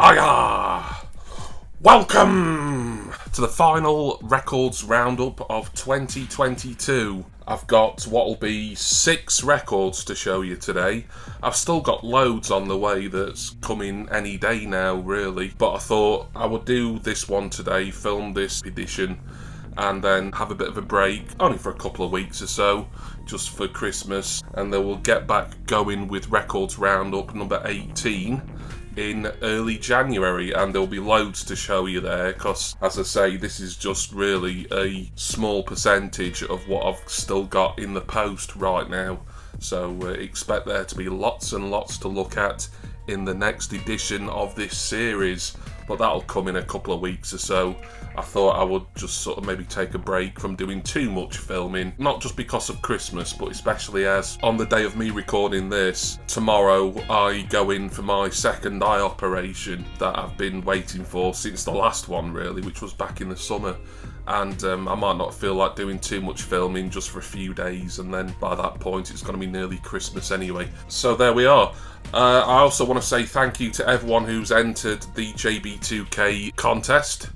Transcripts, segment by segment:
Hiya! Welcome to the final records roundup of 2022. I've got what'll be 6 records to show you today. I've still got loads on the way that's coming any day now, really. But I thought I would do this one today, film this edition, and then have a bit of a break, only for a couple of weeks or so, just for Christmas. And then we'll get back going with records roundup number 18 in early January, and there'll be loads to show you there because, as I say, this is just really a small percentage of what I've still got in the post right now, so expect there to be lots and lots to look at in the next edition of this series, but that'll come in a couple of weeks or so. I thought I would just sort of maybe take a break from doing too much filming, not just because of Christmas, but especially as on the day of me recording this, tomorrow I go in for my second eye operation that I've been waiting for since the last one, really, which was back in the summer. And I might not feel like doing too much filming just for a few days, and then by that point it's going to be nearly Christmas anyway. So there we are. I also want to say thank you to everyone who's entered the JB2K contest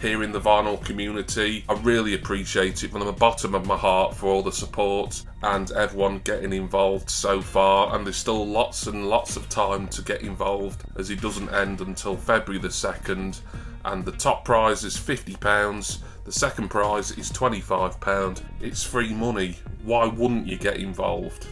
here in the vinyl community. I really appreciate it from the bottom of my heart for all the support and everyone getting involved so far, and there's still lots and lots of time to get involved as it doesn't end until February the 2nd, and the top prize is £50, the second prize is £25. It's free money. Why wouldn't you get involved?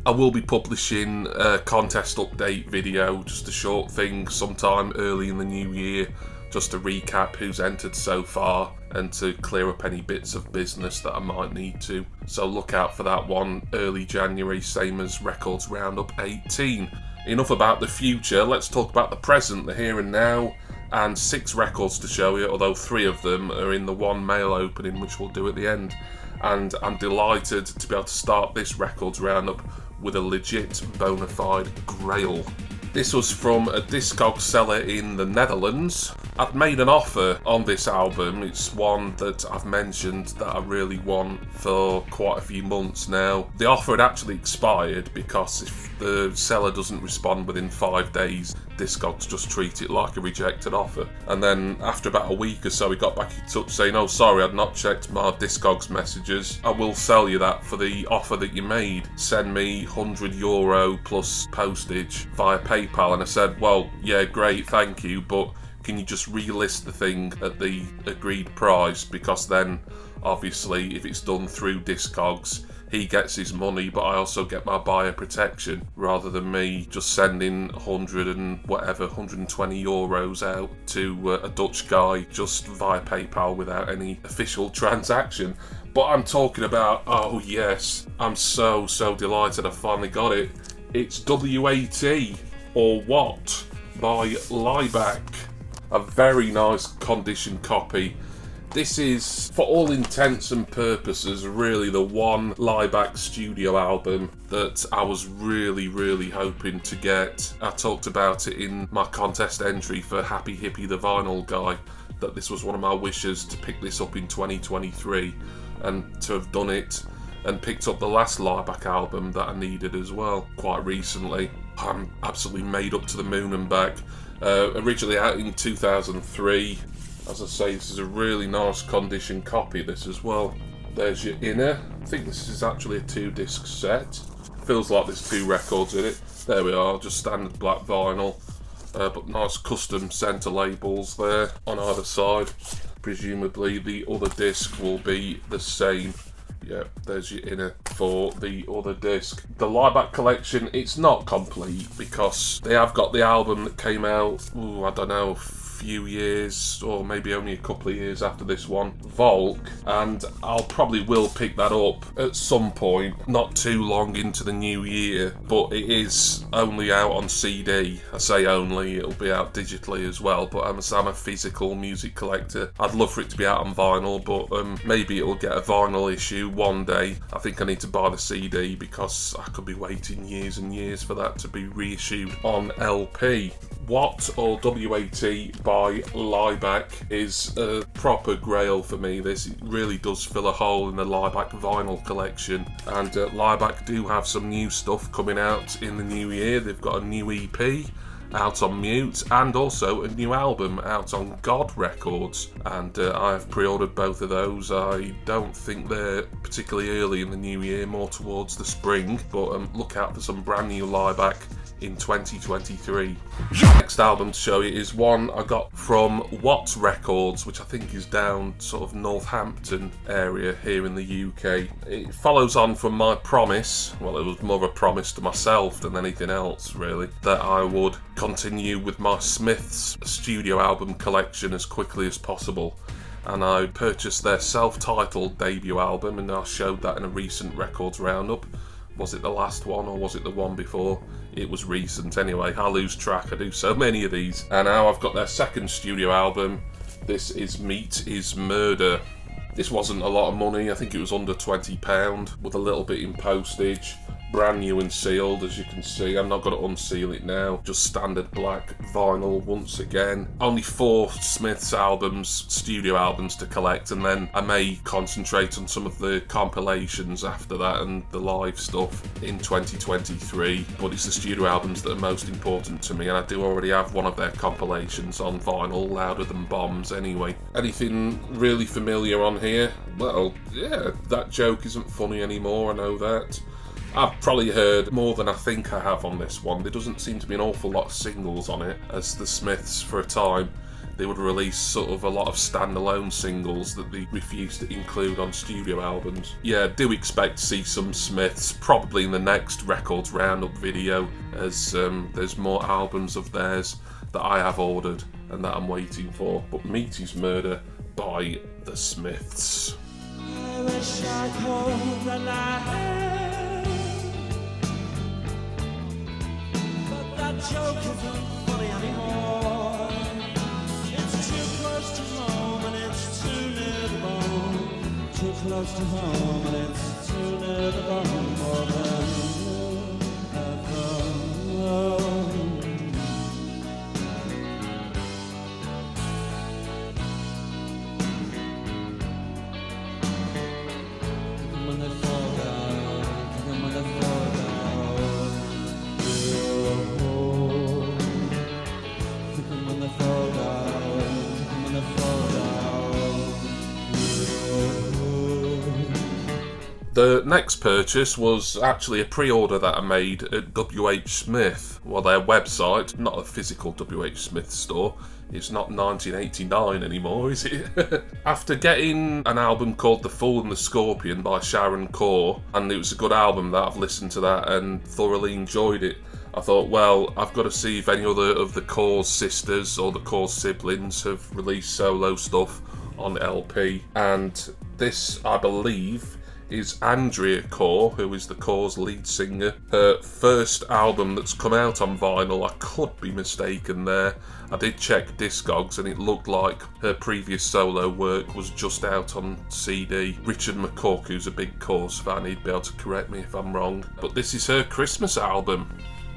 I will be publishing a contest update video, just a short thing sometime early in the new year, just to recap who's entered so far and to clear up any bits of business that I might need to. So look out for that one early January, same as Records Roundup 18. Enough about the future, let's talk about the present, the here and now, and 6 records to show you, although 3 of them are in the one mail opening, which we'll do at the end. And I'm delighted to be able to start this records roundup with a legit bona fide grail. This was from a Discogs seller in the Netherlands. I've made an offer on this album. It's one that I've mentioned that I really want for quite a few months now. The offer had actually expired because if the seller doesn't respond within 5 days, Discogs just treat it like a rejected offer. And then after about a week or so, he got back in touch saying, "Oh, sorry, I'd not checked my Discogs messages. I will sell you that for the offer that you made. Send me €100 plus postage via PayPal." And I said, "Well, yeah, great, thank you, but can you just relist the thing at the agreed price? Because then, obviously, if it's done through Discogs, he gets his money, but I also get my buyer protection, rather than me just sending 120 euros out to a Dutch guy just via PayPal without any official transaction." But I'm talking about, oh yes, I'm so delighted I finally got it. It's WAT, or What, by Laibach. A very nice condition copy. This is, for all intents and purposes, really the one Laibach studio album that I was really hoping to get. I talked about it in my contest entry for Happy Hippie the Vinyl Guy, that this was one of my wishes to pick this up in 2023, and to have done it and picked up the last Laibach album that I needed as well quite recently. I'm absolutely made up to the moon and back. Originally out in 2003. As I say, this is a really nice condition copy, this as well. There's your inner. I think this is actually a 2-disc set. Feels like there's 2 records in it. There we are, just standard black vinyl. But nice custom centre labels there on either side. Presumably the other disc will be the same. Yeah, there's your inner for the other disc. The Laibach collection, it's not complete because they have got the album that came out, I don't know, few years, or maybe only a couple of years after this one, Volk, and I'll probably will pick that up at some point, not too long into the new year, but it is only out on CD. I say only, it'll be out digitally as well, but I'm a physical music collector. I'd love for it to be out on vinyl, but maybe it'll get a vinyl issue one day. I think I need to buy the CD because I could be waiting years and years for that to be reissued on LP. What, or WAT, by Laibach is a proper grail for me. This really does fill a hole in the Laibach vinyl collection, and Laibach do have some new stuff coming out in the new year. They've got a new EP out on Mute, and also a new album out on God Records. And I have pre-ordered both of those. I don't think they're particularly early in the new year, more towards the spring, but look out for some brand new Lieback in 2023. Next album to show you is one I got from What Records, which I think is down sort of Northampton area here in the UK. It follows on from my promise, well, it was more of a promise to myself than anything else really, that I would continue with my Smiths studio album collection as quickly as possible. And I purchased their self-titled debut album, and I showed that in a recent records roundup. Was it the last one or was it the one before? It was recent anyway. I lose track, I do so many of these. And now I've got their second studio album. This is Meat is Murder. This wasn't a lot of money, I think it was under £20 with a little bit in postage. Brand new and sealed, as you can see. I'm not going to unseal it now. Just standard black vinyl once again. Only 4 Smiths albums, studio albums to collect, and then I may concentrate on some of the compilations after that and the live stuff in 2023. But it's the studio albums that are most important to me, and I do already have one of their compilations on vinyl, Louder Than Bombs anyway. Anything really familiar on here? Well, yeah, that joke isn't funny anymore, I know that. I've probably heard more than I think I have on this one. There doesn't seem to be an awful lot of singles on it, as the Smiths, for a time, they would release sort of a lot of standalone singles that they refused to include on studio albums. Yeah, do expect to see some Smiths, probably in the next Records Roundup video, as there's more albums of theirs that I have ordered and that I'm waiting for. But Meat is Murder by the Smiths. I wish I could run ahead. That joke isn't funny anymore. It's too close to home and it's too near the bone. Too close to home and it's too near the bone. More than you have known. When they fall down, when they fall down. The next purchase was actually a pre-order that I made at WH Smith. Well, their website, not a physical WH Smith store. It's not 1989 anymore, is it? After getting an album called The Fool and the Scorpion by Sharon Corr, and it was a good album that I've listened to that and thoroughly enjoyed it, I thought, well, I've got to see if any other of the Corr's sisters or the Corr siblings have released solo stuff on LP. And this, I believe, is Andrea Corr, who is the Corr's lead singer. Her first album that's come out on vinyl. I could be mistaken there. I did check Discogs and it looked like her previous solo work was just out on CD. Richard McCook, who's a big Corrs fan, he'd be able to correct me if I'm wrong. But this is her Christmas album.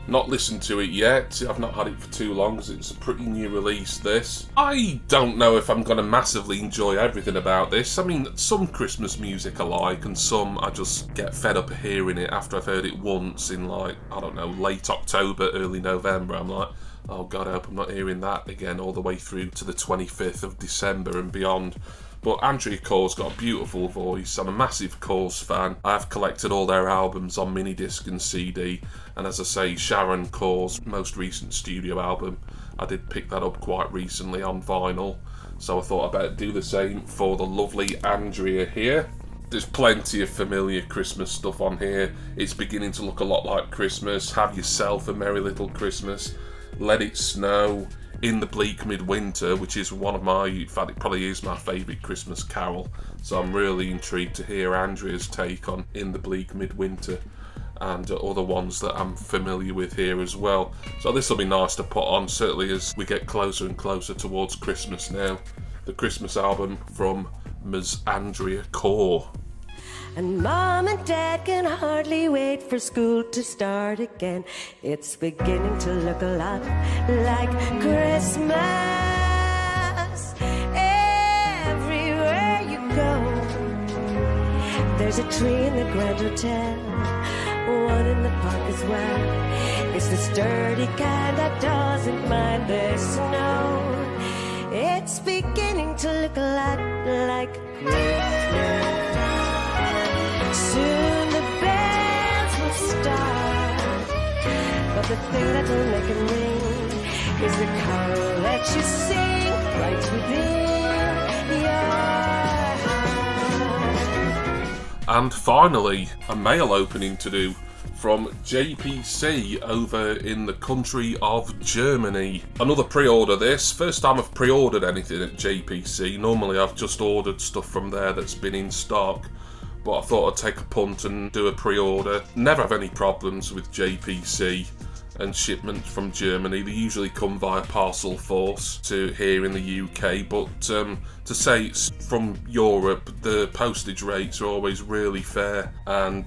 Not listened to it yet. I've not had it for too long because it's a pretty new release, this. I don't know if I'm going to massively enjoy everything about this. I mean, some Christmas music I like and some I just get fed up of hearing it after I've heard it once in, like, I don't know, late October, early November. I'm like, oh God, I hope I'm not hearing that again all the way through to the 25th of December and beyond. But Andrea Corr's got a beautiful voice. I'm a massive Corrs fan. I've collected all their albums on minidisc and CD. And as I say, Sharon Corr's most recent studio album, I did pick that up quite recently on vinyl. So I thought I'd better do the same for the lovely Andrea here. There's plenty of familiar Christmas stuff on here. It's beginning to look a lot like Christmas. Have Yourself a Merry Little Christmas. Let It Snow. In the Bleak Midwinter, which is one of my, in fact it probably is my favourite Christmas carol, so I'm really intrigued to hear Andrea's take on In the Bleak Midwinter and other ones that I'm familiar with here as well. So this will be nice to put on, certainly as we get closer and closer towards Christmas now. The Christmas album from Ms. Andrea Corr. And Mom and Dad can hardly wait for school to start again. It's beginning to look a lot like Christmas. Everywhere you go, there's a tree in the Grand Hotel one in the park as well. It's the sturdy kind that doesn't mind the snow. It's beginning to look a lot like Christmas. Soon the bells will start, but the thing that will make it ring is the carol that you sing right within your heart. And finally, a mail opening to do from JPC over in the country of Germany. Another pre-order this. First time I've pre-ordered anything at JPC. Normally I've just ordered stuff from there that's been in stock, but I thought I'd take a punt and do a pre-order. Never have any problems with JPC and shipments from Germany. They usually come via Parcel Force to here in the UK, but to say it's from Europe, the postage rates are always really fair, and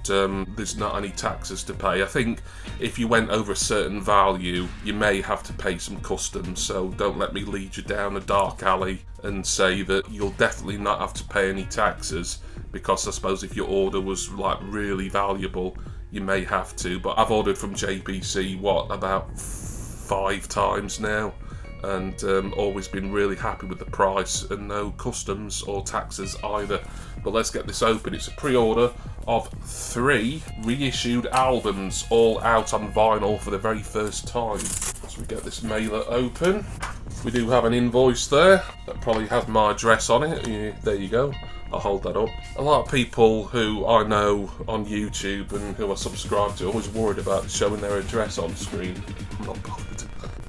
there's not any taxes to pay. I think if you went over a certain value, you may have to pay some customs, so don't let me lead you down a dark alley and say that you'll definitely not have to pay any taxes, because I suppose if your order was like really valuable, you may have to. But I've ordered from JPC about 5 times now, and always been really happy with the price and no customs or taxes either. But let's get this open. It's a pre-order of 3 reissued albums, all out on vinyl for the very first time. So we get this mailer open. We do have an invoice there that probably has my address on it. Yeah, there you go. I'll hold that up. A lot of people who I know on YouTube and who I subscribe to are always worried about showing their address on screen. I'm not bothered.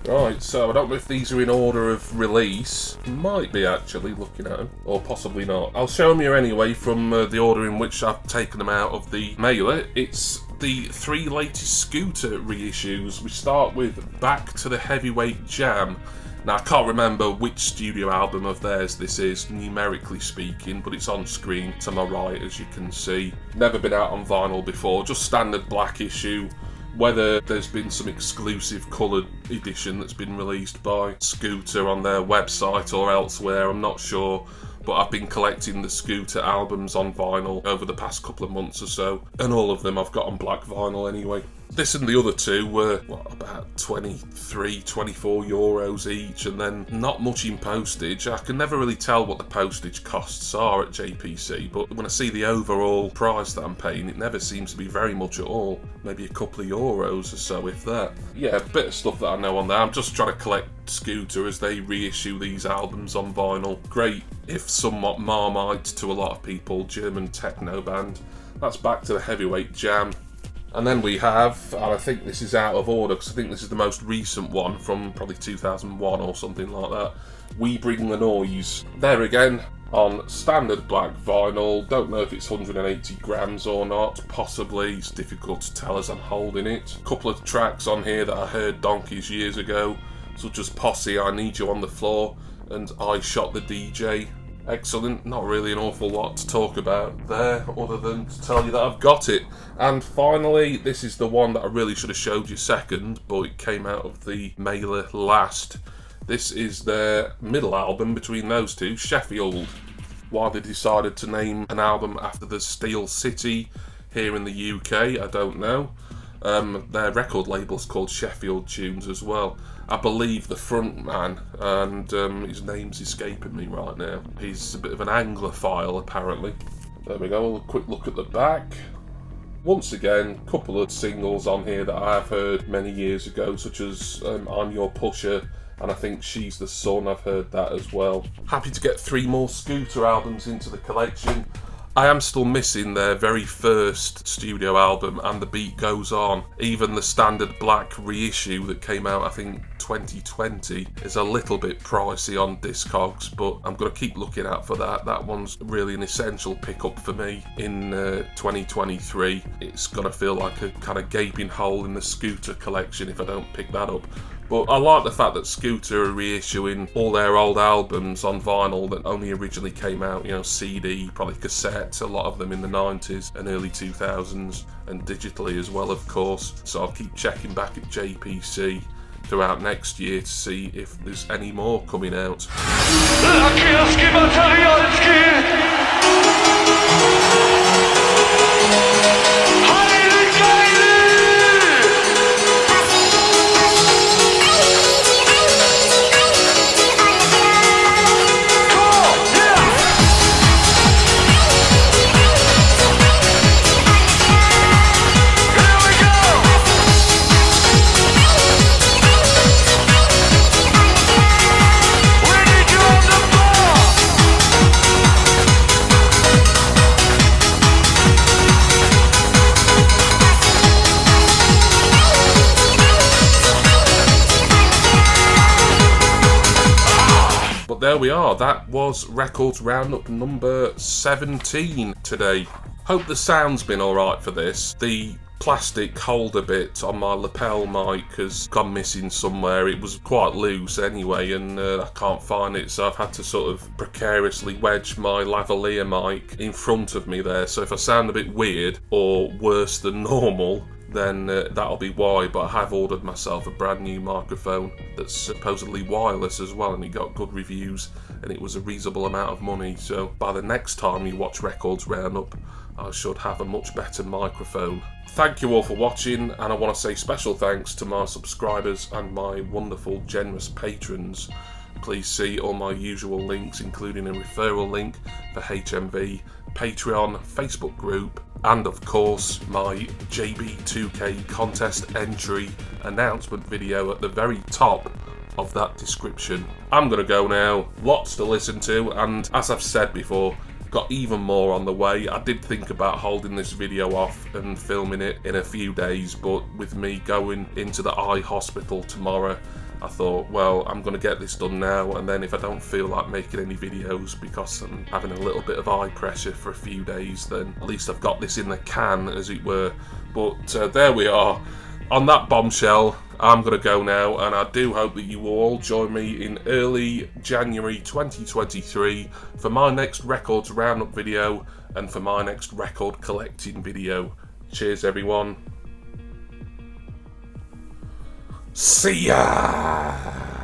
Right, so I don't know if these are in order of release. Might be actually, looking at them, or possibly not. I'll show them you anyway from the order in which I've taken them out of the mailer. It's the 3 latest Scooter reissues. We start with Back to the Heavyweight Jam. Now, I can't remember which studio album of theirs this is, numerically speaking, but it's on screen to my right, as you can see. Never been out on vinyl before, just standard black issue. Whether there's been some exclusive coloured edition that's been released by Scooter on their website or elsewhere, I'm not sure. But I've been collecting the Scooter albums on vinyl over the past couple of months or so, and all of them I've got on black vinyl anyway. This and the other 2 were, about 23, 24 euros each, and then not much in postage. I can never really tell what the postage costs are at JPC, but when I see the overall price that I'm paying, it never seems to be very much at all. Maybe a couple of euros or so, if that. Yeah, a bit of stuff that I know on there. I'm just trying to collect Scooter as they reissue these albums on vinyl. Great, if somewhat Marmite to a lot of people, German techno band. That's Back to the Heavyweight Jam. And then we have, and I think this is out of order because I think this is the most recent one from probably 2001 or something like that. We Bring the Noise. There again, on standard black vinyl. Don't know if it's 180 grams or not. Possibly. It's difficult to tell as I'm holding it. A couple of tracks on here that I heard donkeys years ago, such as Posse, I Need You on the Floor, and I Shot the DJ. Excellent. Not really an awful lot to talk about there, other than to tell you that I've got it. And finally, this is the one that I really should have showed you second, but it came out of the mailer last. This is their middle album between those 2, Sheffield. Why they decided to name an album after the Steel City here in the UK, I don't know. Their record label's called Sheffield Tunes as well. I believe the front man, and his name's escaping me right now. He's a bit of an Anglophile, apparently. There we go, a quick look at the back. Once again, a couple of singles on here that I've heard many years ago, such as I'm Your Pusher, and I think She's the Sun, I've heard that as well. Happy to get 3 more Scooter albums into the collection. I am still missing their very first studio album, And the Beat Goes On. Even the standard black reissue that came out, I think, 2020 is a little bit pricey on Discogs, but I'm going to keep looking out for that. That one's really an essential pickup for me in 2023. It's going to feel like a kind of gaping hole in the Scooter collection if I don't pick that up. But I like the fact that Scooter are reissuing all their old albums on vinyl that only originally came out, CD, probably cassette, a lot of them in the 90s and early 2000s, and digitally as well, of course. So I'll keep checking back at JPC throughout next year to see if there's any more coming out. Lakierski materialski! Heilig, heilig! But there we are, that was Records Roundup number 17 today. Hope the sound's been alright for this. The plastic holder bit on my lapel mic has gone missing somewhere. It was quite loose anyway, and I can't find it, so I've had to sort of precariously wedge my lavalier mic in front of me there. So if I sound a bit weird or worse than normal, then that'll be why. But I have ordered myself a brand new microphone that's supposedly wireless as well, and it got good reviews, and it was a reasonable amount of money. So by the next time you watch Records Roundup, I should have a much better microphone. Thank you all for watching, and I want to say special thanks to my subscribers and my wonderful, generous patrons. Please see all my usual links, including a referral link for HMV, Patreon, Facebook group, and of course my JB2K contest entry announcement video at the very top of that description. I'm going to go now, lots to listen to, and as I've said before, got even more on the way. I did think about holding this video off and filming it in a few days, but with me going into the eye hospital tomorrow, I thought, well, I'm going to get this done now, and then if I don't feel like making any videos because I'm having a little bit of eye pressure for a few days, then at least I've got this in the can, as it were. But there we are. On that bombshell, I'm going to go now, and I do hope that you will all join me in early January 2023 for my next Records Roundup video and for my next record collecting video. Cheers, everyone. See ya!